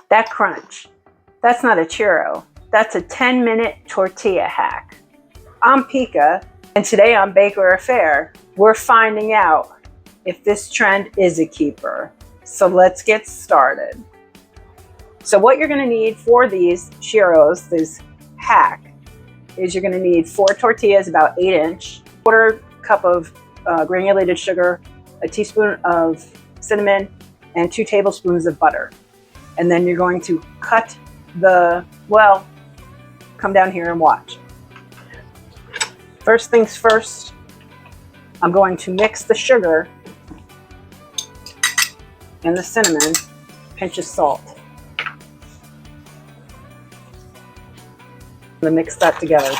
That crunch, that's not a churro. That's a 10-minute tortilla hack. I'm Pika, and today on Bake or Affair, we're finding out if this trend is a keeper. So let's get started. So what you're gonna need for these churros, this hack, is you're gonna need 4 tortillas, about 8-inch, 1/4 cup of granulated sugar, a teaspoon of cinnamon, and 2 tablespoons of butter. And then you're going to cut come down here and watch. First things first, I'm going to mix the sugar and the cinnamon, pinch of salt. I'm gonna mix that together.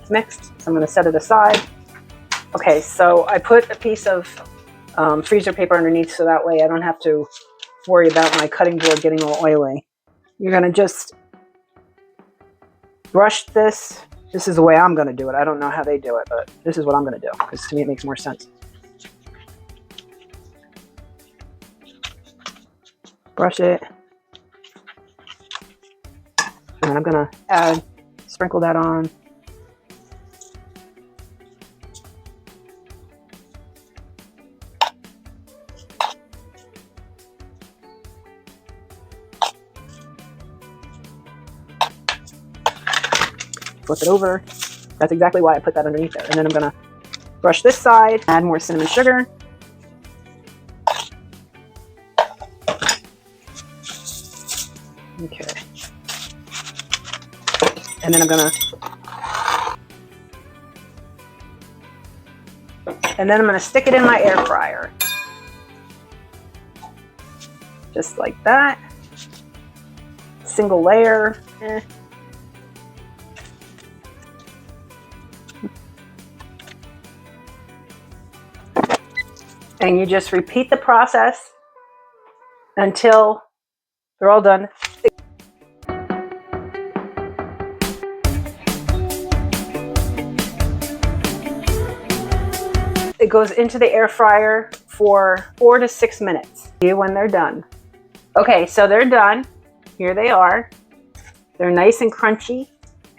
It's mixed, so I'm gonna set it aside. Okay, so I put a piece of freezer paper underneath so that way I don't have to worry about my cutting board getting all oily. You're gonna just brush this. This is the way I'm gonna do it. I don't know how they do it, but this is what I'm gonna do because to me it makes more sense. Brush it. And then I'm gonna sprinkle that on. Flip it over. That's exactly why I put that underneath there. And then I'm gonna brush this side, add more cinnamon sugar. Okay. And then I'm gonna stick it in my air fryer. Just like that. Single layer. And you just repeat the process until they're all done. It goes into the air fryer for 4 to 6 minutes. See when they're done. Okay, so they're done. Here they are. They're nice and crunchy,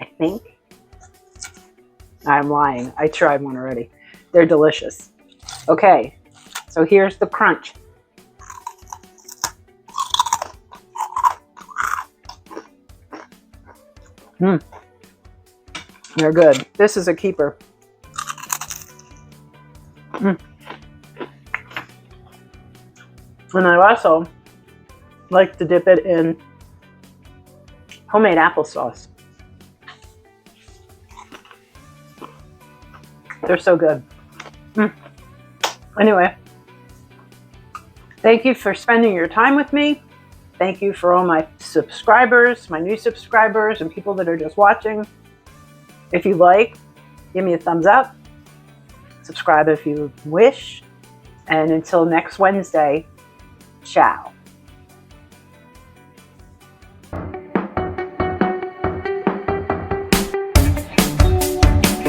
I think. I'm lying. I tried one already. They're delicious. Okay. So here's the crunch. They're good. This is a keeper. And I also like to dip it in homemade applesauce. They're so good. Anyway. Thank you for spending your time with me. Thank you for all my subscribers, my new subscribers, and people that are just watching. If you like, give me a thumbs up. Subscribe if you wish. And until next Wednesday, ciao.